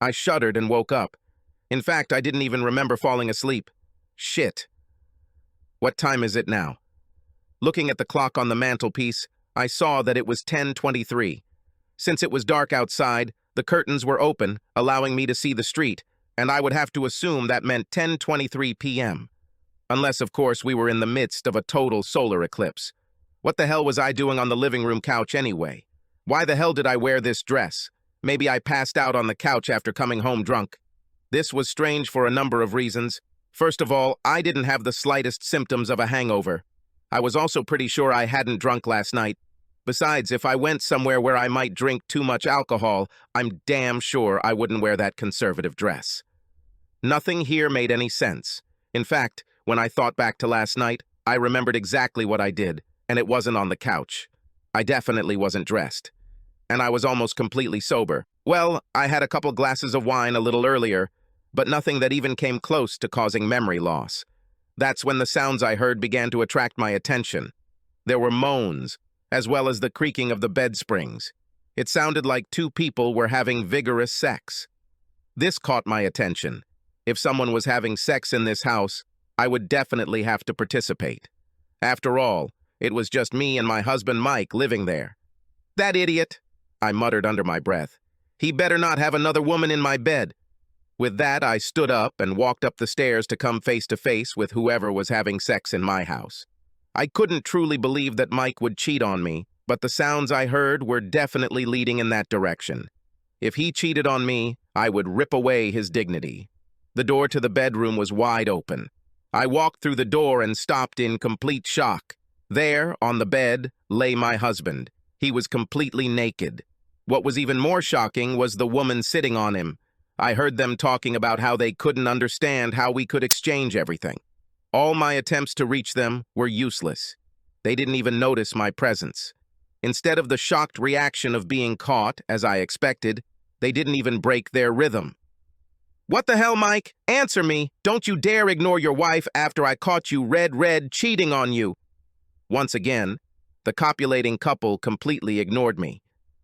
I shuddered and woke up. In fact, I didn't even remember falling asleep. Shit. What time is it now? Looking at the clock on the mantelpiece, I saw that it was 10:23. Since it was dark outside, the curtains were open, allowing me to see the street, and I would have to assume that meant 10:23 p.m. Unless, of course, we were in the midst of a total solar eclipse. What the hell was I doing on the living room couch anyway? Why the hell did I wear this dress? Maybe I passed out on the couch after coming home drunk. This was strange for a number of reasons. First of all, I didn't have the slightest symptoms of a hangover. I was also pretty sure I hadn't drunk last night. Besides, if I went somewhere where I might drink too much alcohol, I'm damn sure I wouldn't wear that conservative dress. Nothing here made any sense. In fact, when I thought back to last night, I remembered exactly what I did, and it wasn't on the couch. I definitely wasn't dressed. And I was almost completely sober. Well, I had a couple glasses of wine a little earlier, but nothing that even came close to causing memory loss. That's when the sounds I heard began to attract my attention. There were moans, as well as the creaking of the bed springs. It sounded like two people were having vigorous sex. This caught my attention. If someone was having sex in this house, I would definitely have to participate. After all, it was just me and my husband Mike living there. That idiot, I muttered under my breath. He better not have another woman in my bed. With that, I stood up and walked up the stairs to come face to face with whoever was having sex in my house. I couldn't truly believe that Mike would cheat on me, but the sounds I heard were definitely leading in that direction. If he cheated on me, I would rip away his dignity. The door to the bedroom was wide open. I walked through the door and stopped in complete shock. There, on the bed, lay my husband. He was completely naked. What was even more shocking was the woman sitting on him. I heard them talking about how they couldn't understand how we could exchange everything. All my attempts to reach them were useless. They didn't even notice my presence. Instead of the shocked reaction of being caught, as I expected, they didn't even break their rhythm. "What the hell, Mike? Answer me! Don't you dare ignore your wife after I caught you red cheating on you!" Once again, the copulating couple completely ignored me.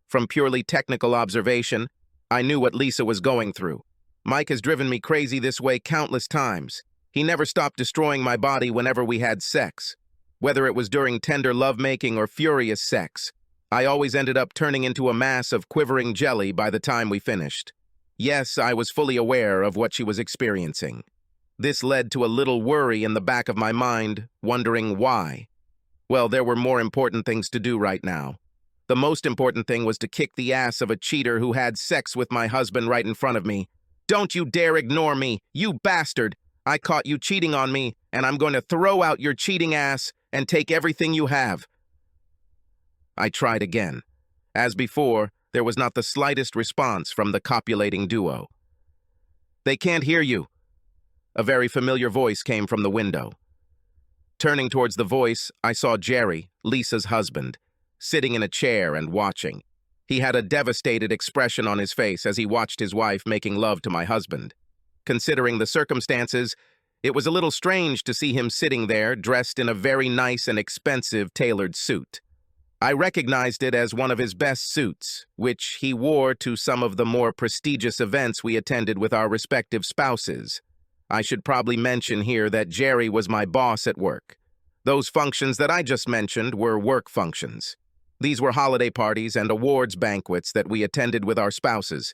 From purely technical observation, I knew what Lisa was going through. Mike has driven me crazy this way countless times. He never stopped destroying my body whenever we had sex. Whether it was during tender lovemaking or furious sex, I always ended up turning into a mass of quivering jelly by the time we finished. Yes, I was fully aware of what she was experiencing. This led to a little worry in the back of my mind, wondering why. Well, there were more important things to do right now. The most important thing was to kick the ass of a cheater who had sex with my husband right in front of me. "Don't you dare ignore me, you bastard! I caught you cheating on me, and I'm going to throw out your cheating ass and take everything you have." I tried again. As before, there was not the slightest response from the copulating duo. "They can't hear you." A very familiar voice came from the window. Turning towards the voice, I saw Jerry, Lisa's husband, sitting in a chair and watching. He had a devastated expression on his face as he watched his wife making love to my husband. Considering the circumstances, it was a little strange to see him sitting there dressed in a very nice and expensive tailored suit. I recognized it as one of his best suits, which he wore to some of the more prestigious events we attended with our respective spouses. I should probably mention here that Jerry was my boss at work. Those functions that I just mentioned were work functions. These were holiday parties and awards banquets that we attended with our spouses.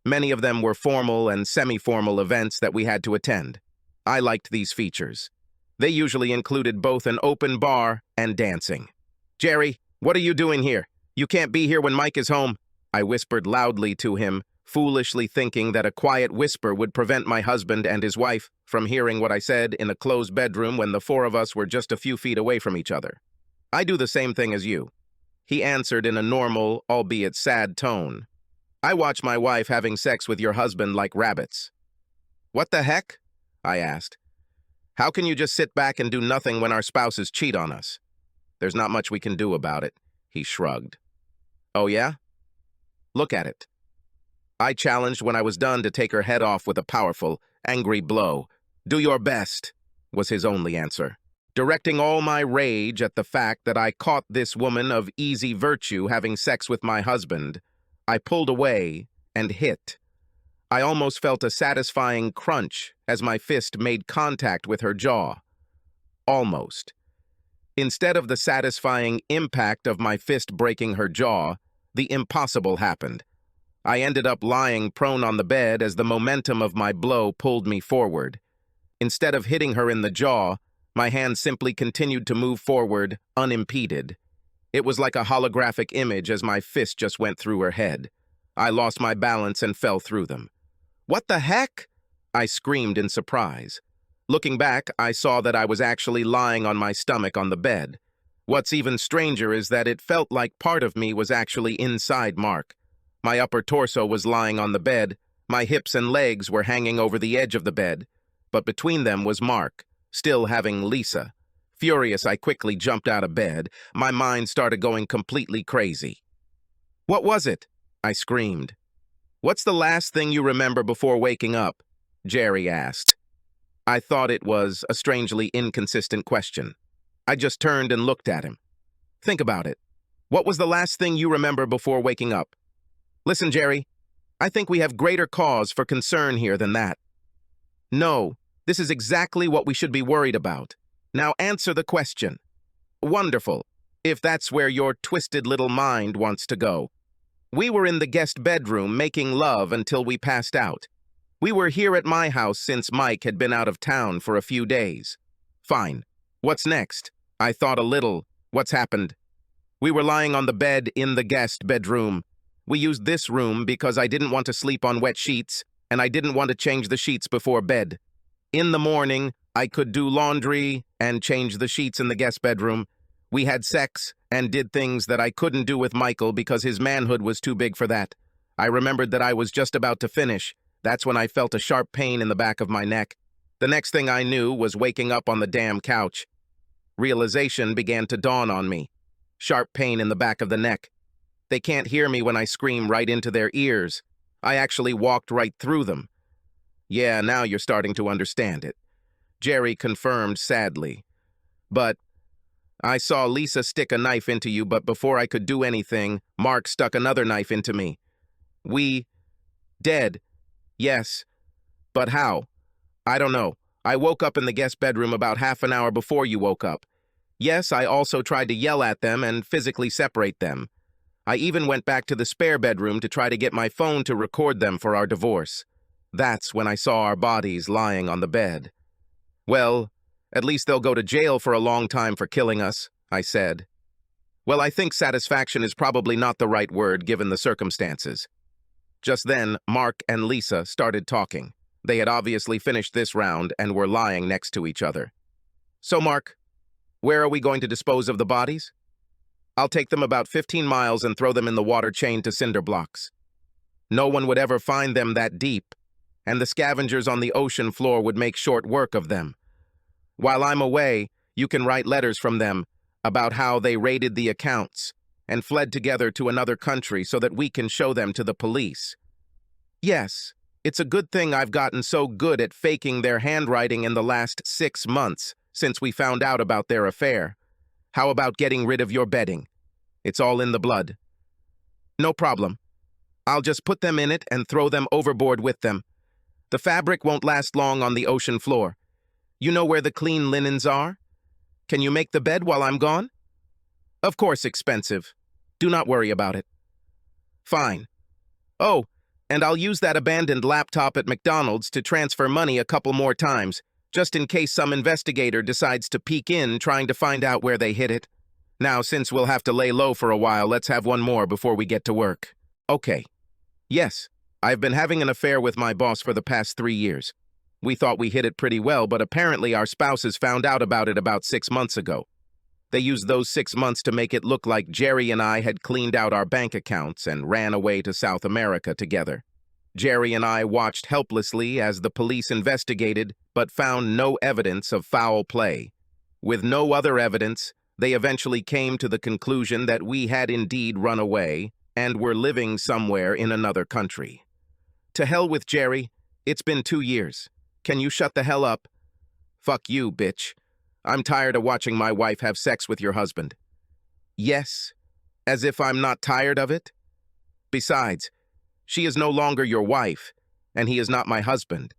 Many of them were formal and semi-formal events that we had to attend. I liked these features. They usually included both an open bar and dancing. "Jerry, what are you doing here? You can't be here when Mike is home," I whispered loudly to him, foolishly thinking that a quiet whisper would prevent my husband and his wife from hearing what I said in a closed bedroom when the four of us were just a few feet away from each other. "I do the same thing as you," he answered in a normal, albeit sad tone. "I watch my wife having sex with your husband like rabbits." "What the heck?" I asked. "How can you just sit back and do nothing when our spouses cheat on us?" "There's not much we can do about it," he shrugged. "Oh yeah? Look at it." I challenged when I was done to take her head off with a powerful, angry blow. "Do your best," was his only answer. Directing all my rage at the fact that I caught this woman of easy virtue having sex with my husband, I pulled away and hit. I almost felt a satisfying crunch as my fist made contact with her jaw. Almost. Instead of the satisfying impact of my fist breaking her jaw, the impossible happened. I ended up lying prone on the bed as the momentum of my blow pulled me forward. Instead of hitting her in the jaw, my hand simply continued to move forward, unimpeded. It was like a holographic image as my fist just went through her head. I lost my balance and fell through them. "What the heck?" I screamed in surprise. Looking back, I saw that I was actually lying on my stomach on the bed. What's even stranger is that it felt like part of me was actually inside Mark. My upper torso was lying on the bed, my hips and legs were hanging over the edge of the bed, but between them was Mark, still having Lisa. Furious, I quickly jumped out of bed. My mind started going completely crazy. "What was it?" I screamed. "What's the last thing you remember before waking up?" Jerry asked. I thought it was a strangely inconsistent question. I just turned and looked at him. "Think about it. What was the last thing you remember before waking up?" "Listen, Jerry, I think we have greater cause for concern here than that." "No, this is exactly what we should be worried about. Now answer the question." "Wonderful, if that's where your twisted little mind wants to go. We were in the guest bedroom making love until we passed out. We were here at my house since Mike had been out of town for a few days." "Fine. What's next?" I thought a little. "What's happened?" "We were lying on the bed in the guest bedroom. We used this room because I didn't want to sleep on wet sheets, and I didn't want to change the sheets before bed. In the morning, I could do laundry and change the sheets in the guest bedroom. We had sex and did things that I couldn't do with Michael because his manhood was too big for that. I remembered that I was just about to finish. That's when I felt a sharp pain in the back of my neck. The next thing I knew was waking up on the damn couch. Realization began to dawn on me. Sharp pain in the back of the neck. They can't hear me when I scream right into their ears. I actually walked right through them." "Yeah, now you're starting to understand it," Jerry confirmed sadly. "But I saw Lisa stick a knife into you, but before I could do anything, Mark stuck another knife into me. We... dead. Yes. But how? I don't know. I woke up in the guest bedroom about half an hour before you woke up. Yes, I also tried to yell at them and physically separate them. I even went back to the spare bedroom to try to get my phone to record them for our divorce. That's when I saw our bodies lying on the bed." "Well, at least they'll go to jail for a long time for killing us," I said. "Well, I think satisfaction is probably not the right word given the circumstances." Just then, Mark and Lisa started talking. They had obviously finished this round and were lying next to each other. "So, Mark, where are we going to dispose of the bodies?" "I'll take them about 15 miles and throw them in the water chained to cinder blocks. No one would ever find them that deep, and the scavengers on the ocean floor would make short work of them. While I'm away, you can write letters from them about how they raided the accounts and fled together to another country so that we can show them to the police. Yes, it's a good thing I've gotten so good at faking their handwriting in the last 6 months since we found out about their affair. How about getting rid of your bedding? It's all in the blood." "No problem. I'll just put them in it and throw them overboard with them. The fabric won't last long on the ocean floor. You know where the clean linens are? Can you make the bed while I'm gone?" "Of course, expensive. Do not worry about it." "Fine. Oh, and I'll use that abandoned laptop at McDonald's to transfer money a couple more times, just in case some investigator decides to peek in trying to find out where they hid it. Now, since we'll have to lay low for a while, let's have one more before we get to work." "Okay. Yes, I've been having an affair with my boss for the past 3 years. We thought we hid it pretty well, but apparently our spouses found out about it about 6 months ago. They used those 6 months to make it look like Jerry and I had cleaned out our bank accounts and ran away to South America together. Jerry and I watched helplessly as the police investigated, but found no evidence of foul play. With no other evidence, they eventually came to the conclusion that we had indeed run away and were living somewhere in another country. To hell with Jerry. It's been 2 years. Can you shut the hell up? Fuck you, bitch. I'm tired of watching my wife have sex with your husband." "Yes? As if I'm not tired of it? Besides, she is no longer your wife. and he is not my husband.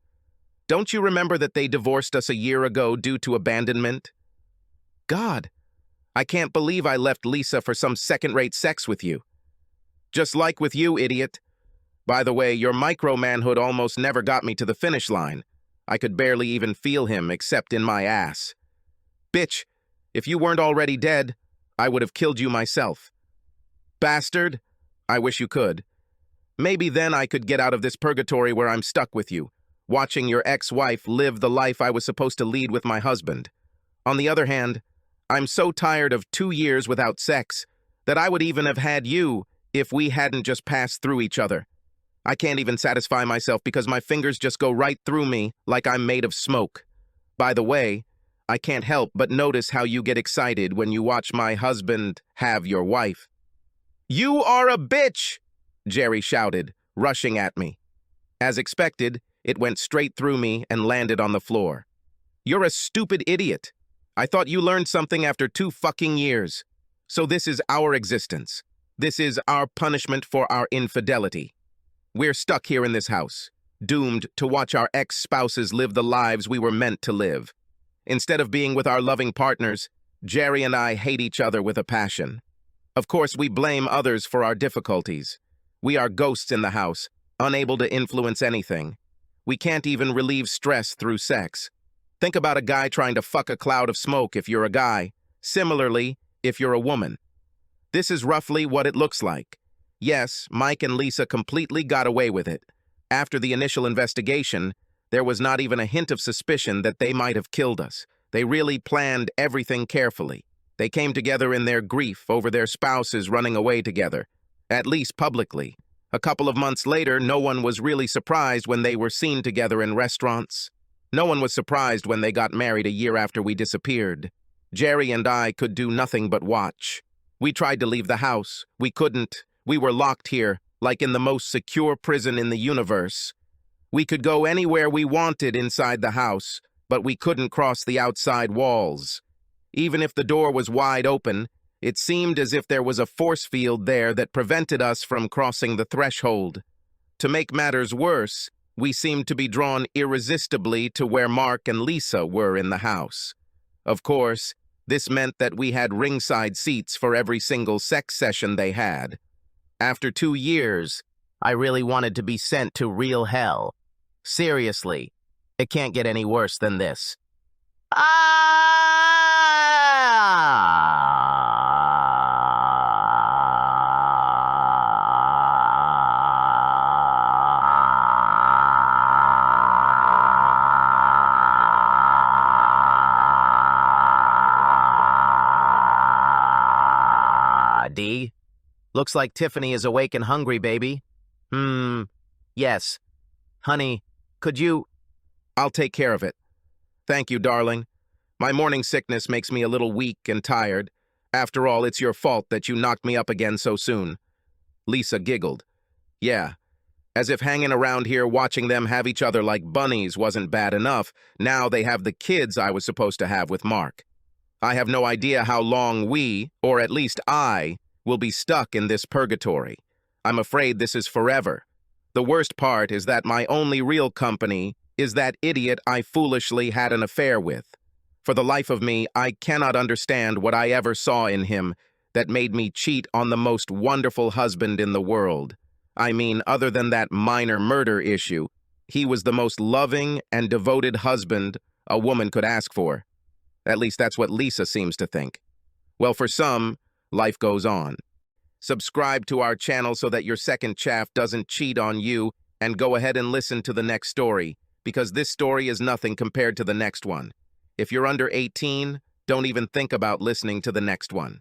Don't you remember that they divorced us a year ago due to abandonment? God, I can't believe I left Lisa for some second-rate sex with you. Just like with you, idiot. By the way, your micro-manhood almost never got me to the finish line. I could barely even feel him except in my ass. Bitch, if you weren't already dead, I would have killed you myself. Bastard, I wish you could. Maybe then I could get out of this purgatory where I'm stuck with you, watching your ex-wife live the life I was supposed to lead with my husband. On the other hand, I'm so tired of 2 years without sex that I would even have had you if we hadn't just passed through each other. I can't even satisfy myself because my fingers just go right through me like I'm made of smoke. By the way, I can't help but notice how you get excited when you watch my husband have your wife. You are a bitch! Jerry shouted, rushing at me. As expected, it went straight through me and landed on the floor. You're a stupid idiot. I thought you learned something after 2 fucking years. So this is our existence. This is our punishment for our infidelity. We're stuck here in this house, doomed to watch our ex-spouses live the lives we were meant to live. Instead of being with our loving partners, Jerry and I hate each other with a passion. Of course, we blame others for our difficulties. We are ghosts in the house, unable to influence anything. We can't even relieve stress through sex. Think about a guy trying to fuck a cloud of smoke if you're a guy. Similarly, if you're a woman. This is roughly what it looks like. Yes, Mike and Lisa completely got away with it. After the initial investigation, there was not even a hint of suspicion that they might have killed us. They really planned everything carefully. They came together in their grief over their spouses running away together, at least publicly. A couple of months later, no one was really surprised when they were seen together in restaurants. No one was surprised when they got married a year after we disappeared. Jerry and I could do nothing but watch. We tried to leave the house. We couldn't. We were locked here, like in the most secure prison in the universe. We could go anywhere we wanted inside the house, but we couldn't cross the outside walls. Even if the door was wide open, it seemed as if there was a force field there that prevented us from crossing the threshold. To make matters worse, we seemed to be drawn irresistibly to where Mark and Lisa were in the house. Of course, this meant that we had ringside seats for every single sex session they had. After 2 years, I really wanted to be sent to real hell. Seriously, it can't get any worse than this. D. Looks like Tiffany is awake and hungry, baby. Yes. Honey, could you... I'll take care of it. Thank you, darling. My morning sickness makes me a little weak and tired. After all, it's your fault that you knocked me up again so soon. Lisa giggled. Yeah. As if hanging around here watching them have each other like bunnies wasn't bad enough, now they have the kids I was supposed to have with Mark. I have no idea how long we, or at least I, will be stuck in this purgatory. I'm afraid this is forever. The worst part is that my only real company is that idiot I foolishly had an affair with. For the life of me, I cannot understand what I ever saw in him that made me cheat on the most wonderful husband in the world. I mean, other than that minor murder issue, he was the most loving and devoted husband a woman could ask for. At least that's what Lisa seems to think. Well, for some, life goes on. Subscribe to our channel so that your second chaff doesn't cheat on you, and go ahead and listen to the next story, because this story is nothing compared to the next one. If you're under 18, don't even think about listening to the next one.